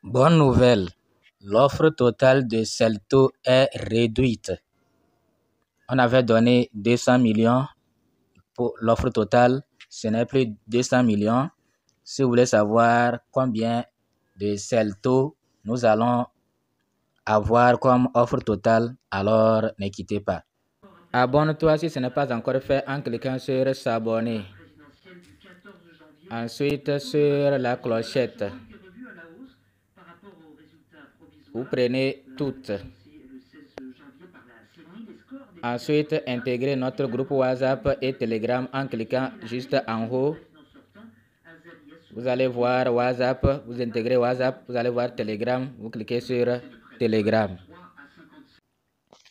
Bonne nouvelle, l'offre totale de Celto est réduite. On avait donné 200 millions pour l'offre totale, ce n'est plus 200 millions. Si vous voulez savoir combien de Celto nous allons avoir comme offre totale, alors ne quittez pas. Abonne-toi si ce n'est pas encore fait en cliquant sur s'abonner. Ensuite sur la clochette. Vous prenez toutes. Ensuite, intégrez notre groupe WhatsApp et Telegram en cliquant juste en haut. Vous allez voir WhatsApp, vous intégrez WhatsApp, vous allez voir Telegram, vous cliquez sur Telegram.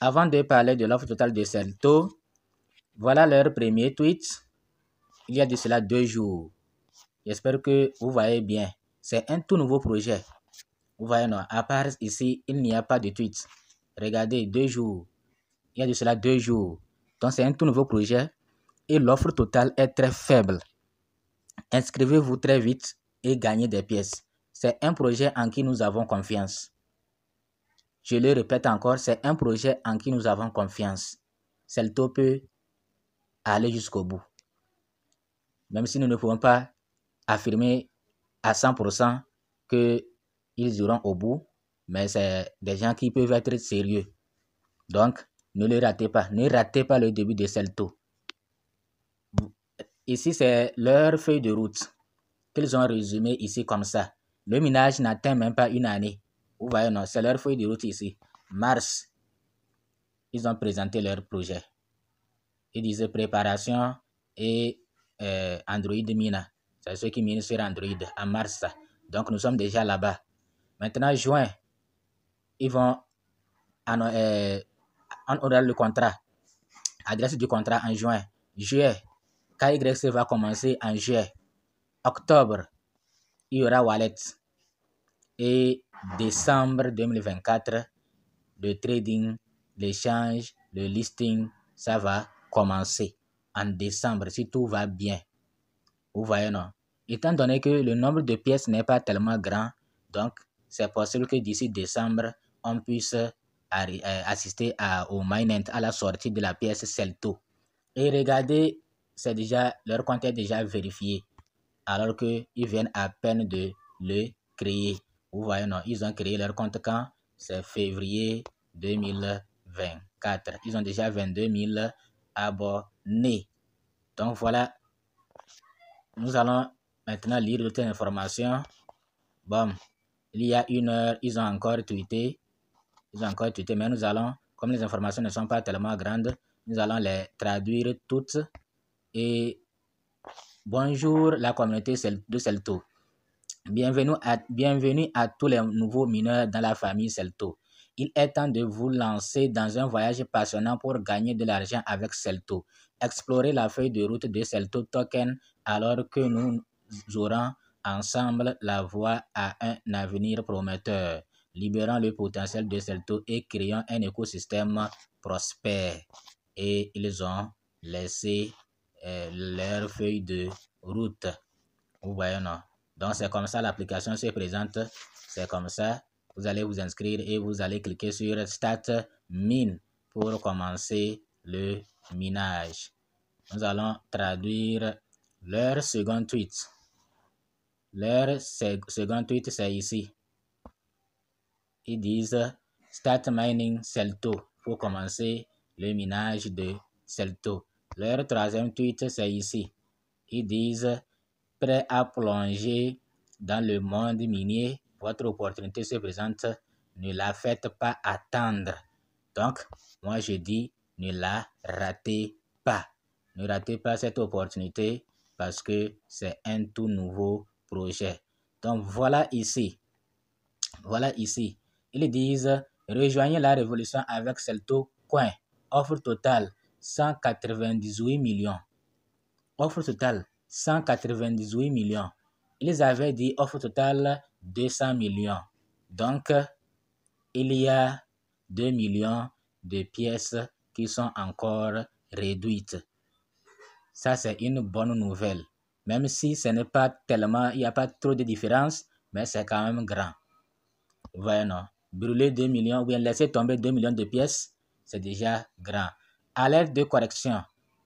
Avant de parler de l'offre totale de Celto, voilà leur premier tweet. Il y a de cela 2 jours. J'espère que vous voyez bien. C'est un tout nouveau projet. Vous voyez, non? À part ici, il n'y a pas de tweet. Regardez, 2 jours. Il y a de cela 2 jours. Donc, c'est un tout nouveau projet et l'offre totale est très faible. Inscrivez-vous très vite et gagnez des pièces. C'est un projet en qui nous avons confiance. Je le répète encore, c'est un projet en qui nous avons confiance. Celto peut aller jusqu'au bout. Même si nous ne pouvons pas affirmer à 100% qu'ils iront au bout, mais c'est des gens qui peuvent être sérieux. Donc, ne le ratez pas. Ne ratez pas le début de Celto. Ici, c'est leur feuille de route qu'ils ont résumé ici comme ça. Le minage n'atteint même pas une année. Vous voyez, non, c'est leur feuille de route ici. Mars, ils ont présenté leur projet. Ils disaient préparation et Android Mina. C'est ceux qui minent sur Android en mars. Donc, nous sommes déjà là-bas. Maintenant, juin, ils vont on aura le contrat. Adresse du contrat en juin. Juillet, KYC va commencer en juillet. Octobre, il y aura Wallet. Et décembre 2024, le trading, l'échange, le listing, ça va commencer en décembre si tout va bien. Vous voyez, non? Étant donné que le nombre de pièces n'est pas tellement grand, donc c'est possible que d'ici décembre, on puisse assister au mainnet, à la sortie de la pièce Celto. Et regardez, c'est déjà, leur compte est déjà vérifié, alors qu'ils viennent à peine de le créer. Vous voyez, non, ils ont créé leur compte quand? C'est février 2024. Ils ont déjà 22 000 abonnés. Donc voilà, nous allons maintenant lire d'autres informations. Bon, il y a 1 heure, ils ont encore tweeté. Mais nous allons, comme les informations ne sont pas tellement grandes, nous allons les traduire toutes. Et bonjour la communauté de Celto. Bienvenue à tous les nouveaux mineurs dans la famille Celto. Il est temps de vous lancer dans un voyage passionnant pour gagner de l'argent avec Celto. Explorez la feuille de route de Celto Token alors que nous aurons ensemble la voie à un avenir prometteur. Libérons le potentiel de Celto et créons un écosystème prospère. Et ils ont laissé leur feuille de route. Vous voyez, non? Donc, c'est comme ça l'application se présente. C'est comme ça. Vous allez vous inscrire et vous allez cliquer sur Start Mine pour commencer le minage. Nous allons traduire leur second tweet. Leur second tweet, c'est ici. Ils disent Start Mining Celto pour commencer le minage de Celto. Leur troisième tweet, c'est ici. Ils disent prêt à plonger dans le monde minier, votre opportunité se présente, ne la faites pas attendre. Donc, moi je dis, ne la ratez pas. Ne ratez pas cette opportunité parce que c'est un tout nouveau projet. Donc, voilà ici. Ils disent, rejoignez la révolution avec Celto Coin. Offre totale, 198 millions. Offre totale, 198 millions. Ils avaient dit offre totale 200 millions. Donc, il y a 2 millions de pièces qui sont encore réduites. Ça, c'est une bonne nouvelle. Même si ce n'est pas tellement, il n'y a pas trop de différence, mais c'est quand même grand. Vous voyez, non? Brûler 2 millions ou bien laisser tomber 2 millions de pièces, c'est déjà grand. Alerte de correction.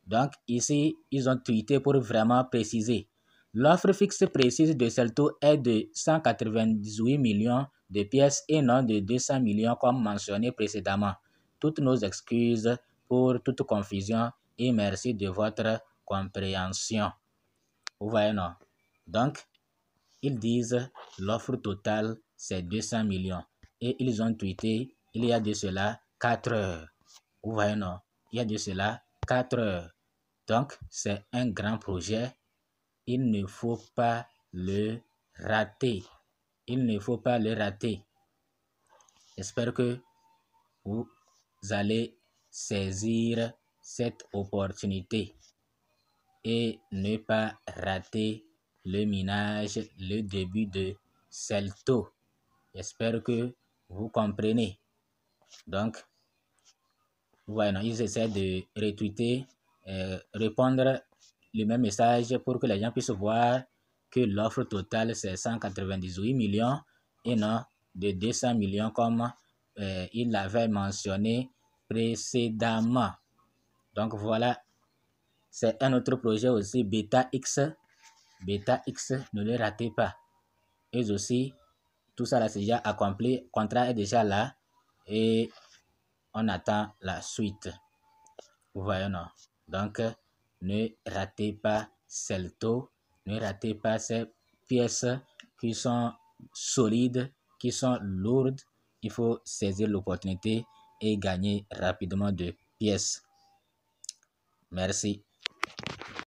Donc, ici, ils ont tweeté pour vraiment préciser. L'offre fixe précise de Celto est de 198 millions de pièces et non de 200 millions comme mentionné précédemment. Toutes nos excuses pour toute confusion et merci de votre compréhension. Vous voyez, non? Donc, ils disent l'offre totale, c'est 200 millions. Et ils ont tweeté il y a de cela 4 heures. Vous voyez, non? Il y a de cela 4 heures. Donc, c'est un grand projet. Il ne faut pas le rater. Il ne faut pas le rater. J'espère que vous allez saisir cette opportunité et ne pas rater le minage, le début de Celto. J'espère que vous comprenez. Donc, voilà, ils essaient de retweeter, répondre le même message pour que les gens puissent voir que l'offre totale, c'est 198 millions et non de 200 millions comme il l'avait mentionné précédemment. Donc, voilà, c'est un autre projet aussi, Beta X. Beta X, ne le ratez pas. Eux aussi, tout ça là, c'est déjà accompli. Le contrat est déjà là et on attend la suite. Vous voyez, non? Donc, ne ratez pas Celto, ne ratez pas ces pièces qui sont solides, qui sont lourdes. Il faut saisir l'opportunité et gagner rapidement de pièces. Merci.